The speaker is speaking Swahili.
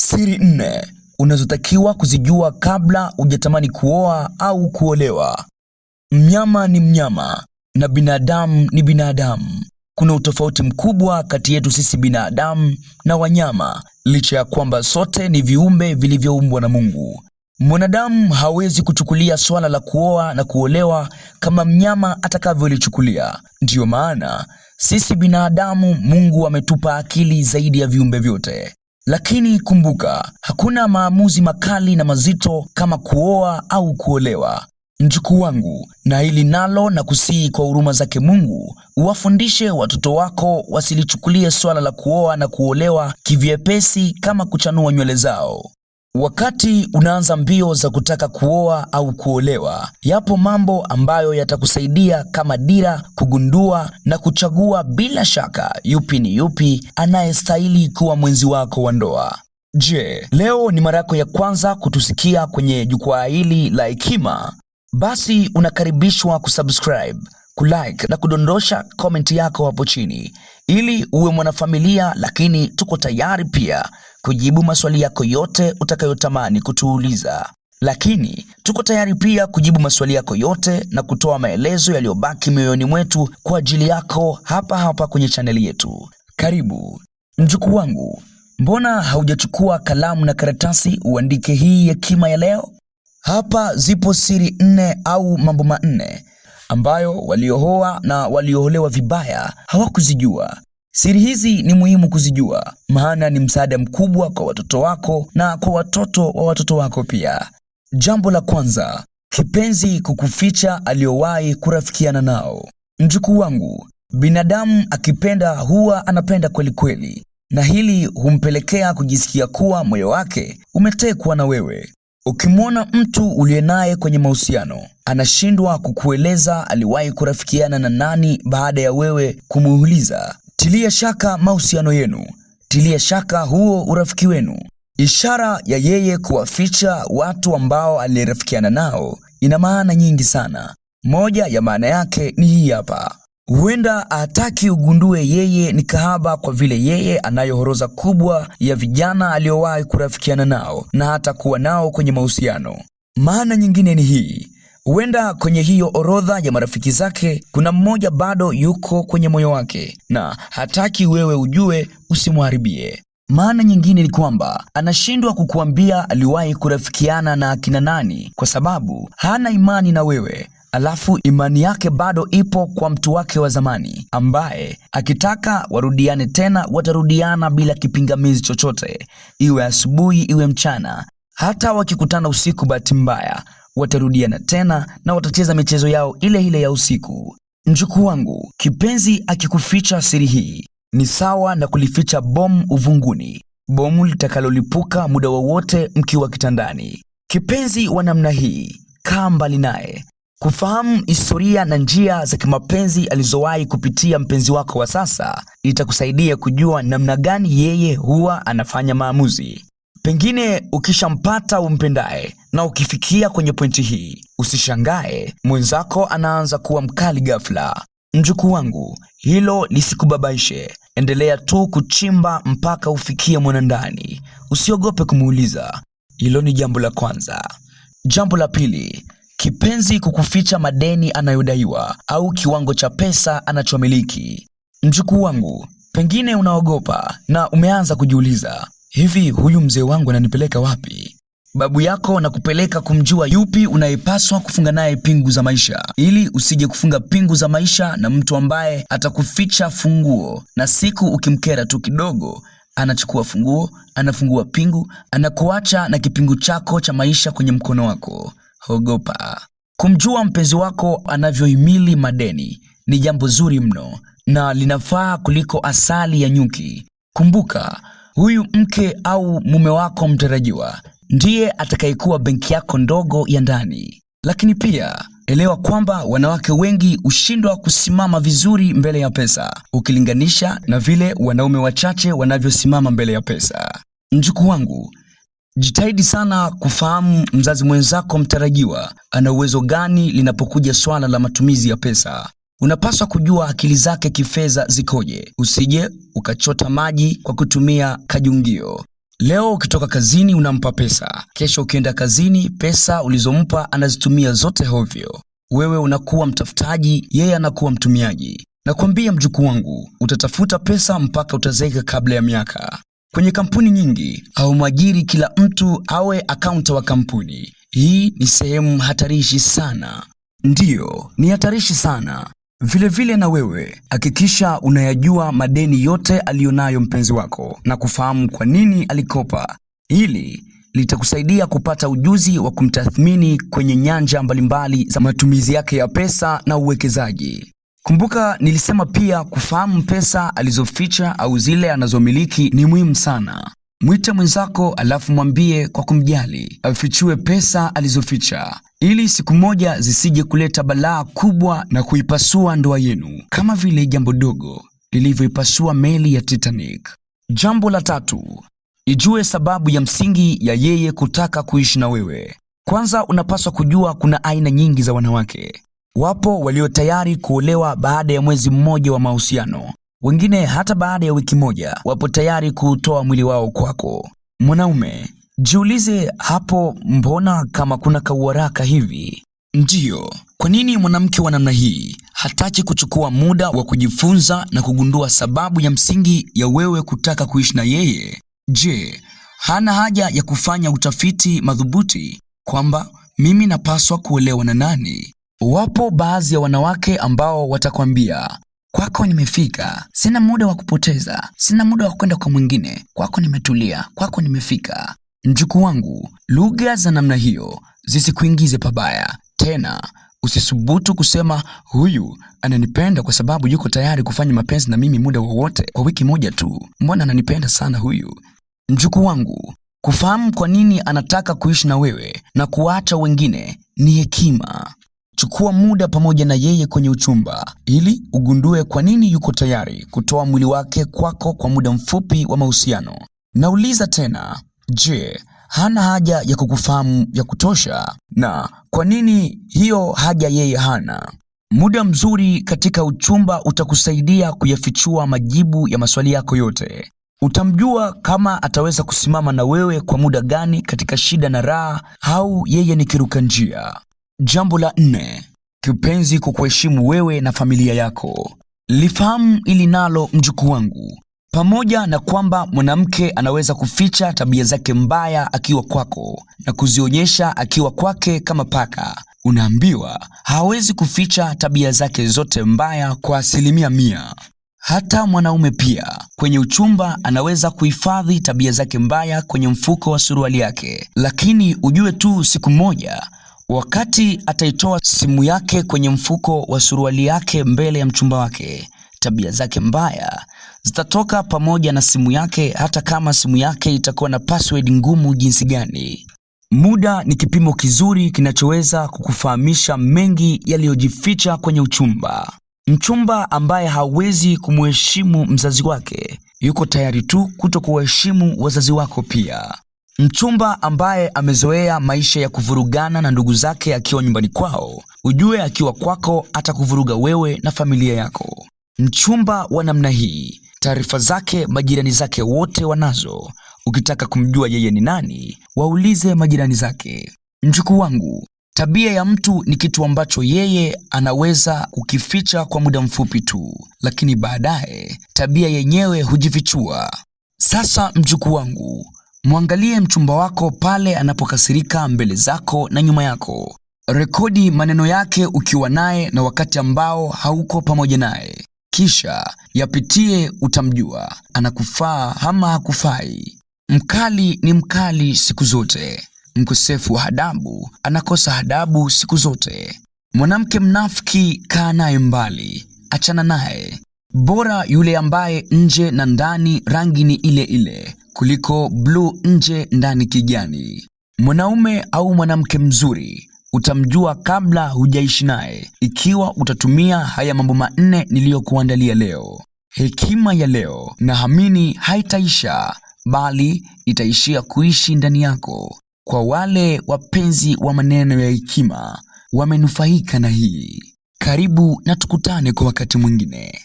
Siri 4 unazotakiwa kuzijua kabla hujatamani kuoa au kuolewa. Mnyama ni mnyama na binadamu ni binadamu. Kuna utofauti mkubwa kati yetu sisi binadamu na wanyama, licha ya kwamba sote ni viumbe vilivyoumbwa na Mungu. Mwanadamu hawezi kuchukulia swala la kuoa na kuolewa kama mnyama atakavyolichukulia. Ndiyo maana sisi binadamu Mungu ametupa akili zaidi ya viumbe vyote. Lakini kumbuka, hakuna maamuzi makali na mazito kama kuoa au kuolewa. Mjukuu wangu, na hili nalo na kusihi kwa huruma zake Mungu, uwafundishe watoto wako wasilichukulie swala la kuoa na kuolewa kivyepesi kama kuchanua nywele zao. Wakati unaanza mbio za kutaka kuoa au kuolewa, yapo mambo ambayo yatakusaidia kama dira kugundua na kuchagua bila shaka yupi ni yupi anayestahili kuwa mwenzi wako wa ndoa. Je, leo ni mara yako ya kwanza kutusikia kwenye jukwaa hili la hekima? Basi unakaribishwa kusubscribe, kulike na kudondosha komenti yako hapo chini ili uwe mwanafamilia, lakini tuko tayari pia kujibu maswali yako yote utakayotamani kutuuliza. Lakini tuko tayari pia kujibu maswali yako yote na kutoa maelezo yaliyobaki mioyoni mwetu kwa ajili yako hapa kwenye chaneli yetu. Karibu. Mjukuu wangu, mbona haujachukua kalamu na karatasi uandike hii hekima ya leo? Hapa zipo siri 4 au mambo manne ambayo waliooa na walioolewa vibaya hawakuzijua. Siri hizi ni muhimu kuzijua, maana ni msaada mkubwa kwa watoto wako na kwa watoto wa watoto wako pia. Jambo la kwanza, kipenzi kukuficha aliyowahi kurafikiana nao. Mjukuu wangu, binadamu akipenda huwa anapenda kweli kweli, na hili humpelekea kujisikia kuwa moyo wake umetekwa na wewe. Ukimwona mtu uliye naye kwenye mahusiano anashindwa kukueleza aliwahi kurafikiana na nani baada ya wewe kumuuliza, tilia shaka mahusiano yenu, tilia shaka huo urafiki wenu. Ishara ya yeye kuwaficha watu ambao alirafikiana nao ina maana nyingi sana. Moja ya maana yake ni hii hapa. Huenda hataki ugundue yeye ni kahaba kwa vile yeye anayo orodha kubwa ya vijana aliowahi kurafikiana nao na hata kuwa nao kwenye mahusiano. Maana nyingine ni hii. Huenda kwenye hiyo orodha ya marafiki zake kuna mmoja bado yuko kwenye moyo wake na hataki wewe ujue usimharibie. Maana nyingine ni kwamba anashindwa kukuambia aliwahi kurafikiana na akina nani kwa sababu hana imani na wewe. Alafu imani yake bado ipo kwa mtu wake wa zamani ambaye akitaka warudiane tena watarudiana bila kipingamizi chochote, iwe asubuhi iwe mchana. Hata wakikutana usiku bahati mbaya watarudiana tena na watacheza michezo yao ile ile ya usiku. Mjukuu wangu, kipenzi akikuficha siri hii ni sawa na kulificha bomu uvunguni, bomu litakalolipuka muda wowote mkiwa kitandani. Kipenzi wa namna hii, kaa mbali naye. Kufahamu historia na njia za kimapenzi alizowahi kupitia mpenzi wako wa sasa itakusaidia kujua namna gani yeye huwa anafanya maamuzi. Pengine ukishampata umpendaye na ukifikia kwenye pointi hii, usishangae mwenzako anaanza kuwa mkali ghafla. Mjukuu wangu, hilo lisikubabaishe. Endelea tu kuchimba mpaka ufikie mwanandani. Usiogope kumuuliza. Hilo ni jambo la kwanza. Jambo la pili, kipenzi kukuficha madeni anayodaiwa au kiwango cha pesa anachomiliki. Mjukuu wangu, pengine unaogopa na umeanza kujiuliza, hivi huyu mzee wangu ananipeleka wapi? Babu yako na kupeleka kumjua yupi unayepaswa kufunga naye pingu za maisha, ili usije kufunga pingu za maisha na mtu ambaye atakuficha funguo, na siku ukimkera tu kidogo anachukua funguo, anafungua pingu, anakuacha na kipingu chako cha maisha kwenye mkono wako. Ogopa. Kumjua mpenzi wako anavyohimili madeni ni jambo zuri mno na linafaa kuliko asali ya nyuki. Kumbuka, huyu mke au mume wako mtarajiwa ndiye atakayekuwa benki yako ndogo ya ndani. Lakini pia elewa kwamba wanawake wengi hushindwa kusimama vizuri mbele ya pesa ukilinganisha na vile wanaume wachache wanavyosimama mbele ya pesa. Mjukuu wangu, jitahidi sana kufahamu mzazi mwenzako mtarajiwa ana uwezo gani linapokuja swala la matumizi ya pesa. Unapaswa kujua akili zake kifedha zikoje. Usije ukachota maji kwa kutumia kajungio. Leo ukitoka kazini unampa pesa, kesho ukienda kazini pesa ulizompa anazitumia zote hovyo. Wewe unakuwa mtafutaji, yeye anakuwa mtumiaji. Nakwambia mjukuu wangu, utatafuta pesa mpaka utazeeka kabla ya miaka. Kwenye kampuni nyingi haumwajiri kila mtu awe akaunta wa kampuni. Hii ni sehemu hatarishi sana. Ndiyo, ni hatarishi sana. Vilevile na wewe, hakikisha unayajua madeni yote aliyonayo mpenzi wako na kufahamu kwa nini alikopa. Hili litakusaidia kupata ujuzi wa kumtathmini kwenye nyanja mbalimbali za matumizi yake ya pesa na uwekezaji. Kumbuka nilisema pia kufahamu pesa alizoficha au zile anazomiliki ni muhimu sana. Mwite mwenzako alafu mwambie kwa kumjali afichue pesa alizoficha, ili siku moja zisije kuleta balaa kubwa na kuipasua ndoa yenu, kama vile jambo dogo lilivyoipasua meli ya Titanic. Jambo la 3, ijue sababu ya msingi ya yeye kutaka kuishi na wewe. Kwanza unapaswa kujua kuna aina nyingi za wanawake. Wapo walio tayari kuolewa baada ya mwezi mmoja wa mahusiano. Wengine hata baada ya wiki moja wapo tayari kuutoa mwili wao kwako. Mwanaume, jiulize hapo, mbona kama kuna kauharaka hivi? Ndiyo, kwa nini mwanamke wa namna hii hataki kuchukua muda wa kujifunza na kugundua sababu ya msingi ya wewe kutaka kuishi na yeye? Je, hana haja ya kufanya utafiti madhubuti kwamba mimi napaswa kuolewa na nani? Wapo baadhi ya wanawake ambao watakwambia, kwako nimefika, sina muda wa kupoteza, sina muda wa kwenda kwa mwingine, kwako nimetulia, kwako nimefika. Mjukuu wangu, lugha za namna hiyo zisikuingize pabaya. Tena usisubutu kusema huyu ananipenda kwa sababu yuko tayari kufanya mapenzi na mimi muda wowote kwa wiki moja tu. Mbona ananipenda sana huyu? Mjukuu wangu, kufahamu kwa nini anataka kuishi na wewe na kuacha wengine ni hekima. Chukua muda pamoja na yeye kwenye uchumba ili ugundue kwa nini yuko tayari kutoa mwili wake kwako kwa muda mfupi wa mahusiano. Nauliza tena, je, hana haja ya kukufahamu ya kutosha? Na kwa nini hiyo haja yeye hana? Muda mzuri katika uchumba utakusaidia kuyafichua majibu ya maswali yako yote. Utamjua kama ataweza kusimama na wewe kwa muda gani katika shida na raha, au yeye ni kiruka njia. Jambo la 4, kipenzi kukuheshimu wewe na familia yako. Lifahamu ili nalo mjukuu wangu. Pamoja na kwamba mwanamke anaweza kuficha tabia zake mbaya akiwa kwako na kuzionyesha akiwa kwake kama paka, unaambiwa hawezi kuficha tabia zake zote mbaya kwa 100%. Hata mwanaume pia kwenye uchumba anaweza kuhifadhi tabia zake mbaya kwenye mfuko wa suruali yake, lakini ujue tu siku moja wakati ataitoa simu yake kwenye mfuko wa suruali yake mbele ya mchumba wake, tabia zake mbaya zitatoka pamoja na simu yake, hata kama simu yake itakuwa na password ngumu jinsi gani. Muda ni kipimo kizuri kinachoweza kukufahamisha mengi yaliyojificha kwenye uchumba. Mchumba ambaye hawezi kumheshimu mzazi wake yuko tayari tu kutokuheshimu wazazi wako pia. Mchumba ambaye amezoea maisha ya kuvurugana na ndugu zake akiwa nyumbani kwao, ujue akiwa kwako atakuvuruga wewe na familia yako. Mchumba wa namna hii, taarifa zake majirani zake wote wanazo. Ukitaka kumjua yeye ni nani, waulize majirani zake. Mjukuu wangu, tabia ya mtu ni kitu ambacho yeye anaweza kukificha kwa muda mfupi tu, lakini baadaye tabia yenyewe hujifichua. Sasa mjukuu wangu, mwangalie mchumba wako pale anapokasirika mbele zako na nyuma yako. Rekodi maneno yake ukiwa naye na wakati ambao hauko pamoja naye, kisha yapitie. Utamjua anakufaa ama hakufai. Mkali ni mkali siku zote. Mkosefu wa adabu anakosa adabu siku zote. Mwanamke mnafiki kaa naye mbali, achana naye. Bora yule ambaye nje na ndani rangi ni ile ile kuliko blue nje ndani kijani. Mwanaume au mwanamke mzuri utamjua kabla hujaishi naye ikiwa utatumia haya mambo 4 niliyokuandalia leo. Hekima ya leo naamini haitaisha, bali itaishia kuishi ndani yako. Kwa wale wapenzi wa maneno ya hekima wamenufaika na hii, karibu na tukutane kwa wakati mwingine.